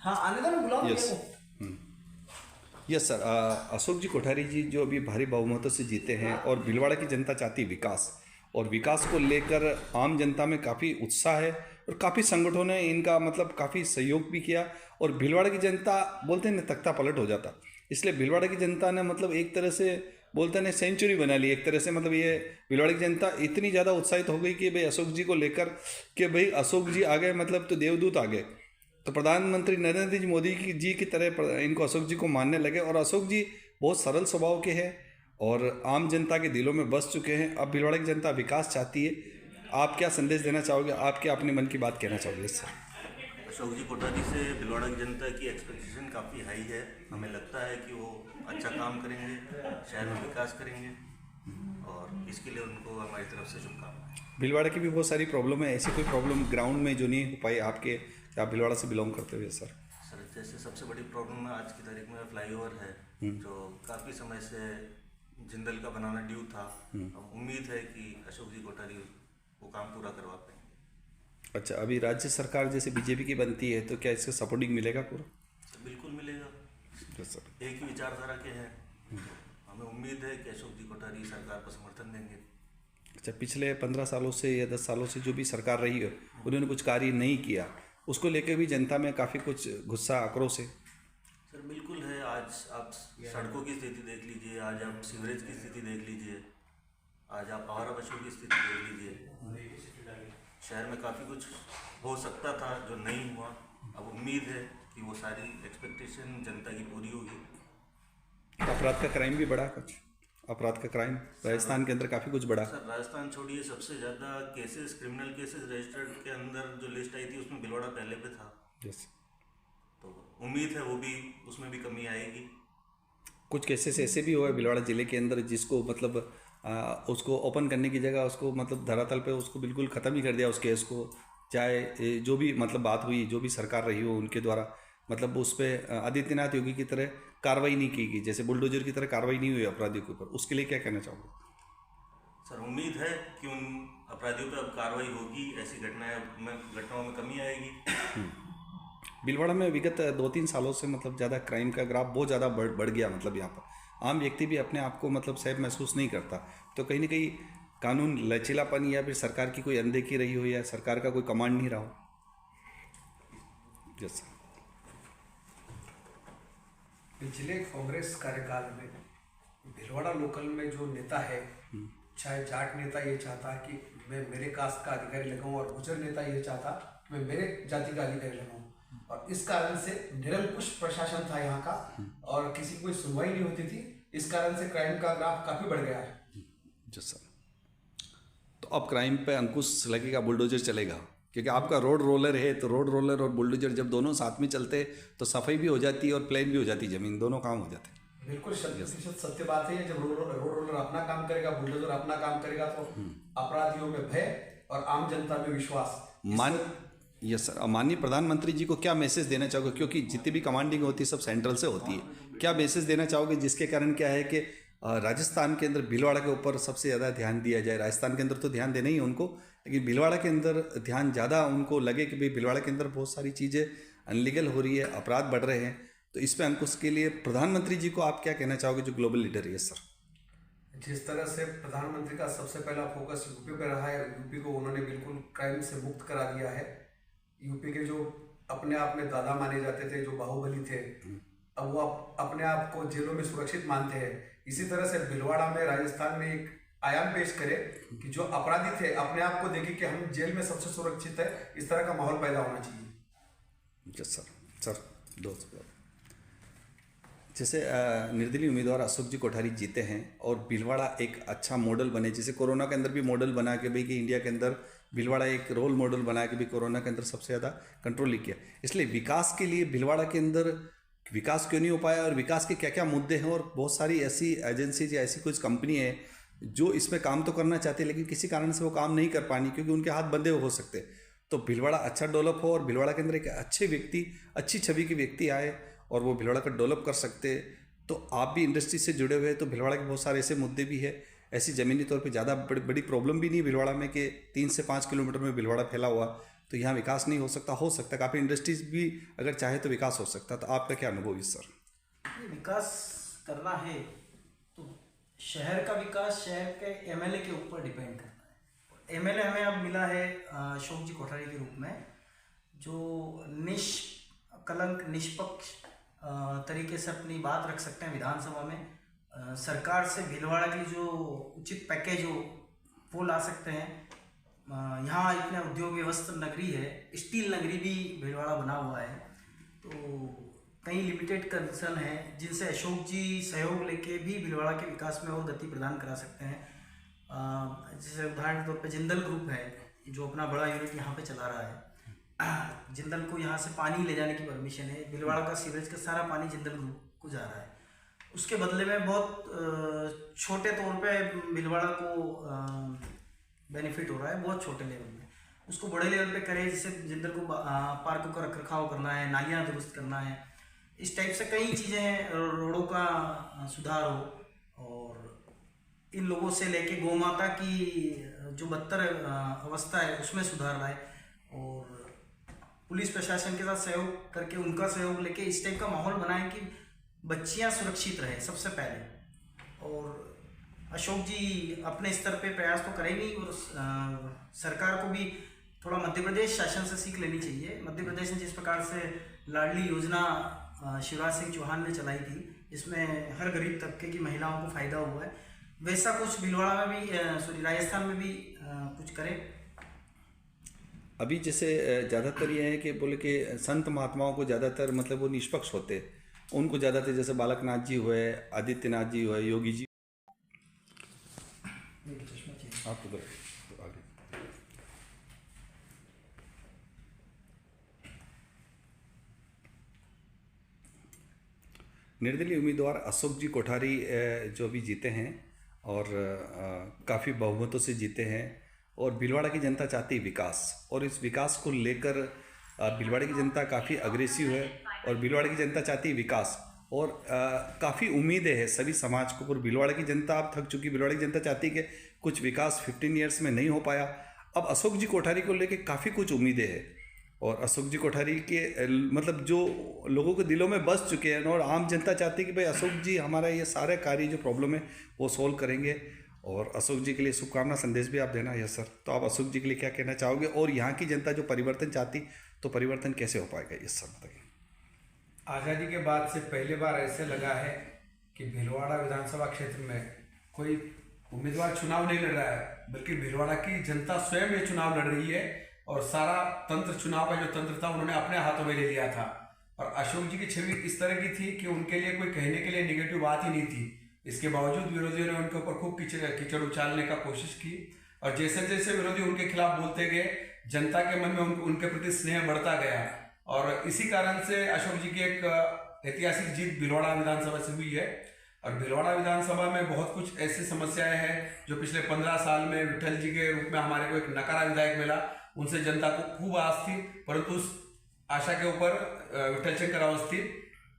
हाँ आने दो ना, बुलाओ यस को। यस सर, अशोक जी कोठारी जी जो अभी भारी बहुमतों से जीते हैं और भीलवाड़ा की जनता चाहती है विकास, और विकास को लेकर आम जनता में काफ़ी उत्साह है और काफ़ी संगठनों ने इनका मतलब काफ़ी सहयोग भी किया, और भीलवाड़ा की जनता बोलते हैं ना तख्ता पलट हो जाता। इसलिए भीलवाड़ा की जनता ने मतलब एक तरह से बोलते हैं ना सेंचुरी बना ली एक तरह से। मतलब ये भीलवाड़ा की जनता इतनी ज़्यादा उत्साहित हो गई कि भाई अशोक जी को लेकर, कि भाई अशोक जी आ गए मतलब तो देवदूत आ गए। तो प्रधानमंत्री नरेंद्र जी मोदी जी की तरह इनको अशोक जी को मानने लगे, और अशोक जी बहुत सरल स्वभाव के हैं और आम जनता के दिलों में बस चुके हैं। अब भीलवाड़ा की जनता विकास चाहती है। आप क्या संदेश देना चाहोगे, आप क्या अपने मन की बात कहना चाहोगे सर? अशोक जी कोठारी से भीलवाड़ा की जनता की एक्सपेक्टेशन काफ़ी हाई है। हमें लगता है कि वो अच्छा काम करेंगे, शहर में विकास करेंगे, और इसके लिए उनको हमारी तरफ से शुभकामनाएं। भीलवाड़ा की भी बहुत सारी प्रॉब्लम है, ऐसी कोई प्रॉब्लम ग्राउंड में जो नहीं हो पाई आपके, आप भीलवाड़ा से बिलोंग करते हुए सर? सर जैसे सबसे बड़ी प्रॉब्लम आज की तारीख में फ्लाईओवर है, जो काफ़ी समय से जिंदल का बनाना ड्यू था। अब उम्मीद है कि अशोक जी कोठारी वो काम पूरा करवा पाएंगे। अच्छा, अभी राज्य सरकार जैसे बीजेपी की बनती है तो क्या इसका सपोर्टिंग मिलेगा पूरा? सर बिल्कुल मिलेगा, यस सर। एक ही विचारधारा के हैं। हमें उम्मीद है कि अशोक जी कोठारी सरकार को समर्थन देंगे। अच्छा, पिछले 15 सालों से या 10 सालों से जो भी सरकार रही है उन्होंने कुछ कार्य नहीं किया, उसको लेकर भी जनता में काफ़ी कुछ गुस्सा आक्रोश है। सर बिल्कुल है। आज आप सड़कों की स्थिति देख लीजिए, आज आप सीवरेज की स्थिति देख लीजिए, आज आप आवारा पशुओं की स्थिति देख लीजिए। शहर में काफ़ी कुछ हो सकता था जो नहीं हुआ। अब उम्मीद है कि वो सारी एक्सपेक्टेशन जनता की पूरी होगी। अपराध का क्राइम भी बढ़ा कुछ, अपराध का क्राइम राजस्थान के अंदर काफ़ी कुछ बढ़ा। सर राजस्थान छोड़िए, सबसे ज़्यादा केसेस, क्रिमिनल केसेस रजिस्टर्ड के अंदर जो लिस्ट आई थी उसमें भीलवाड़ा पहले पे था। यस, तो उम्मीद है वो भी, उसमें भी कमी आएगी। कुछ केसेस ऐसे भी हुए भीलवाड़ा ज़िले के अंदर जिसको मतलब उसको ओपन करने की जगह उसको मतलब धरातल पे उसको बिल्कुल ख़त्म ही कर दिया उस केस को। चाहे जो भी मतलब बात हुई, जो भी सरकार रही हो उनके द्वारा मतलब उस पर आदित्यनाथ योगी की तरह कार्रवाई नहीं की गई, जैसे बुलडोजर की तरह कार्रवाई नहीं हुई अपराधियों के ऊपर। उसके लिए क्या कहना चाहोगे? सर उम्मीद है कि उन अपराधियों पर अब कार्रवाई होगी, ऐसी घटनाओं में कमी आएगी। भीलवाड़ा में विगत 2-3 सालों से मतलब ज़्यादा क्राइम का ग्राफ बहुत ज़्यादा बढ़ गया। मतलब यहाँ पर आम व्यक्ति भी अपने आप को मतलब सेफ महसूस नहीं करता। तो कहीं ना कहीं कानून लचीलापन या फिर सरकार की कोई अनदेखी रही हो या सरकार का कोई कमांड नहीं रहा हो। Yes sir. पिछले कांग्रेस कार्यकाल में भीलवाड़ा लोकल में जो नेता है, चाहे जाट नेता ये चाहता कि मैं मेरे कास्ट का अधिकारी लगाऊं, और गुजर नेता ये चाहता मैं मेरे जाति का अधिकारी लगाऊं, और इस कारण से निरंकुश प्रशासन था यहाँ का और किसी की कोई सुनवाई नहीं होती थी। इस कारण से क्राइम का ग्राफ काफी बढ़ गया है। Yes sir. तो अब क्राइम पे अंकुश लगेगा, बुलडोजर चलेगा, क्योंकि आपका रोड रोलर है, तो रोड रोलर और बुलडोजर जब दोनों साथ में चलते तो सफाई भी हो जाती है और प्लेन भी हो जाती, जमीन दोनों काम हो जाते। बिल्कुल 100% सत्य बात है। जब रोड रोलर अपना काम करेगा, बुलडोजर अपना काम करेगा, तो अपराधियों में भय और आम जनता में विश्वास। Yes sir. माननीय प्रधानमंत्री जी को क्या मैसेज देना चाहोगे, क्योंकि जितनी भी कमांडिंग होती है सब सेंट्रल से होती है, क्या मैसेज देना चाहोगे जिसके कारण क्या है कि राजस्थान के अंदर भीलवाड़ा के ऊपर सबसे ज़्यादा ध्यान दिया जाए? राजस्थान के अंदर तो ध्यान देना ही है उनको, लेकिन भीलवाड़ा के अंदर ध्यान ज़्यादा उनको लगे कि भाई भीलवाड़ा के अंदर बहुत सारी चीज़ें अनलीगल हो रही है, अपराध बढ़ रहे हैं, तो इस पर अंकुश के लिए प्रधानमंत्री जी को आप क्या कहना चाहोगे जो ग्लोबल लीडर है? सर जिस तरह से प्रधानमंत्री का सबसे पहला फोकस यूपी पे रहा है, यूपी को उन्होंने बिल्कुल क्राइम से मुक्त करा दिया है। यूपी के जो अपने आप में दादा माने जाते थे, जो बाहुबली थे, अब वो अपने आप को जेलों में सुरक्षित मानते हैं। इसी तरह से भीलवाड़ा में राजस्थान में एक आयाम पेश करे कि जो अपराधी थे अपने आप को देखे कि हम जेल में सबसे सुरक्षित है। इस तरह का माहौल पैदा होना चाहिए। Yes sir. सर दोस्त, जैसे निर्दलीय उम्मीदवार अशोक जी कोठारी जीते हैं और भीलवाड़ा एक अच्छा मॉडल बने, जैसे कोरोना के अंदर भी मॉडल बना के भाई कि इंडिया के अंदर भीलवाड़ा एक रोल मॉडल बना के भी कोरोना के अंदर सबसे ज़्यादा कंट्रोल किया। इसलिए विकास के लिए भीलवाड़ा के अंदर विकास क्यों नहीं हो पाया और विकास के क्या क्या मुद्दे हैं, और बहुत सारी ऐसी एजेंसीज या ऐसी कुछ कंपनी है जो इसमें काम तो करना चाहते हैं लेकिन किसी कारण से वो काम नहीं कर पानी क्योंकि उनके हाथ बंधे हो सकते। तो भीलवाड़ा अच्छा डेवलप हो और भीलवाड़ा के अंदर एक अच्छे व्यक्ति, अच्छी छवि के व्यक्ति आए और वो भीलवाड़ा को डेवलप कर सकते। तो आप भी इंडस्ट्री से जुड़े हुए हैं, तो भीलवाड़ा के बहुत सारे ऐसे मुद्दे भी है। ऐसी ज़मीनी तौर पे ज़्यादा बड़ी प्रॉब्लम भी नहीं है भीलवाड़ा में कि 3 से 5 किलोमीटर में भीलवाड़ा फैला हुआ, तो यहाँ विकास नहीं हो सकता काफ़ी इंडस्ट्रीज भी अगर चाहे तो विकास हो सकता। तो आपका क्या अनुभव इस सर? विकास करना है तो शहर का विकास शहर के एमएलए के ऊपर डिपेंड करता है। एमएलए हमें अब मिला है अशोक जी कोठारी के रूप में, जो निष्कलंक निष्पक्ष तरीके से अपनी बात रख सकते हैं विधानसभा में। सरकार से भीलवाड़ा के लिए जो उचित पैकेज हो वो ला सकते हैं। यहाँ इतना उद्योग व्यवस्था नगरी है, स्टील नगरी भी भीलवाड़ा बना हुआ है, तो कई लिमिटेड कंसर्न हैं जिनसे अशोक जी सहयोग लेके भी भीलवाड़ा के विकास में और गति प्रदान करा सकते हैं। जैसे उदाहरण के तौर पे जिंदल ग्रुप है जो अपना बड़ा यूनिट यहाँ पे चला रहा है। जिंदल को यहाँ से पानी ले जाने की परमिशन है, भीलवाड़ा का सीवरेज का सारा पानी जिंदल ग्रुप को जा रहा है। उसके बदले में बहुत छोटे तौर पे भीलवाड़ा को बेनिफिट हो रहा है, बहुत छोटे लेवल में। उसको बड़े लेवल पे करें, जैसे जिंदल को पार्कों का रखरखाव करना है, नालियाँ दुरुस्त करना है, इस टाइप से कई चीज़ें हैं, रोडों का सुधार हो, और इन लोगों से लेके गौ माता की जो बदतर अवस्था है उसमें सुधार लाए, और पुलिस प्रशासन के साथ सहयोग करके उनका सहयोग लेके इस टाइप का माहौल बनाएं कि बच्चियां सुरक्षित रहें सबसे पहले। और अशोक जी अपने स्तर पे प्रयास तो करेंगे, और सरकार को भी थोड़ा मध्य प्रदेश शासन से सीख लेनी चाहिए। मध्य प्रदेश ने जिस प्रकार से लाडली योजना शिवराज सिंह चौहान ने चलाई थी, इसमें हर गरीब तबके की महिलाओं को फायदा हुआ है, वैसा कुछ भीलवाड़ा में भी राजस्थान में भी कुछ करें। अभी जैसे ज़्यादातर ये है कि बोले कि संत महात्माओं को ज़्यादातर मतलब वो निष्पक्ष होते, उनको ज़्यादातर जैसे बालकनाथ जी हुए, आदित्यनाथ जी हुए, योगी जी, आप तो आगे। निर्दलीय उम्मीदवार अशोक जी कोठारी जो भी जीते हैं और काफ़ी बहुमतों से जीते हैं, और भीलवाड़ा की जनता चाहती विकास, और इस विकास को लेकर भीलवाड़ा की जनता काफ़ी अग्रेसिव है, और भीलवाड़ा की जनता चाहती विकास, और काफ़ी उम्मीदें हैं सभी समाज को। और भीलवाड़ा की जनता अब थक चुकी, भीलवाड़ा की जनता चाहती कि कुछ विकास 15 ईयर्स में नहीं हो पाया, अब अशोक जी कोठारी को लेके काफ़ी कुछ उम्मीदें हैं, और अशोक जी कोठारी के मतलब जो लोगों के दिलों में बस चुके हैं, और आम जनता चाहती है कि भाई अशोक जी हमारा ये सारे कार्य जो प्रॉब्लम है वो सोल्व करेंगे, और अशोक जी के लिए शुभकामना संदेश भी आप देना है सर। तो आप अशोक जी के लिए क्या कहना चाहोगे, और यहाँ की जनता जो परिवर्तन चाहती तो परिवर्तन कैसे हो पाएगा इस सर बताइए। आज़ादी के बाद से पहली बार ऐसे लगा है कि भीलवाड़ा विधानसभा क्षेत्र में कोई उम्मीदवार चुनाव नहीं लड़ रहा है, बल्कि भीलवाड़ा की जनता स्वयं ये चुनाव लड़ रही है, और सारा तंत्र, चुनाव का जो तंत्र था उन्होंने अपने हाथों में ले लिया था। और अशोक जी की छवि इस तरह की थी कि उनके लिए कोई कहने के लिए निगेटिव बात ही नहीं थी। इसके बावजूद विरोधियों ने उनके ऊपर खूब कीचड़ उछालने का कोशिश की, और जैसे जैसे विरोधी उनके खिलाफ बोलते गए, जनता के मन में उनके प्रति स्नेह बढ़ता गया, और इसी कारण से अशोक जी की एक ऐतिहासिक जीत भीलवाड़ा विधानसभा से हुई है। और भीलवाड़ा विधानसभा में बहुत कुछ ऐसी समस्याएं हैं जो पिछले 15 साल में विठल जी के रूप में हमारे को एक नकारा विधायक मिला, उनसे जनता को खूब आस थी, परंतु उस आशा के ऊपर विठल चंद्र अवस्थी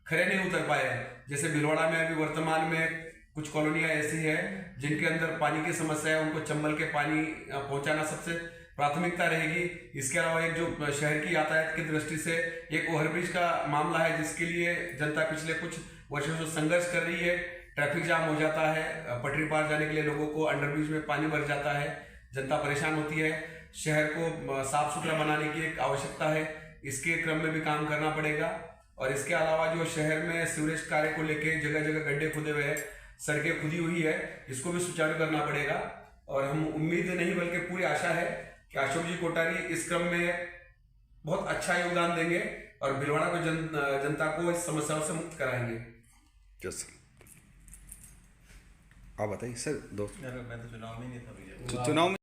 खरे नहीं उतर पाए। जैसे भीलवाड़ा में अभी वर्तमान में कुछ कॉलोनियां ऐसी है जिनके अंदर पानी की समस्या है, उनको चंबल के पानी पहुंचाना सबसे प्राथमिकता रहेगी। इसके अलावा एक जो शहर की यातायात की दृष्टि से एक ओवरब्रिज का मामला है, जिसके लिए जनता पिछले कुछ वर्षों से संघर्ष कर रही है। ट्रैफिक जाम हो जाता है, पटरी पार जाने के लिए लोगों को अंडरब्रिज में पानी भर जाता है, जनता परेशान होती है। शहर को साफ सुथरा बनाने की एक आवश्यकता है, इसके क्रम में भी काम करना पड़ेगा। और इसके अलावा जो शहर में सीवरेज कार्य को लेके जगह जगह गड्ढे खुदे हुए हैं, सड़कें खुदी हुई है, इसको भी सुचारू करना पड़ेगा। और हम उम्मीद नहीं बल्कि पूरी आशा है कि अशोक जी कोठारी इस क्रम में बहुत अच्छा योगदान देंगे और भीलवाड़ा को जनता को इस समस्याओं से मुक्त कराएंगे। यस सर, आप बताइए सर। दोस्त मैं तो चुनाव में नहीं था भैया। चुनाव में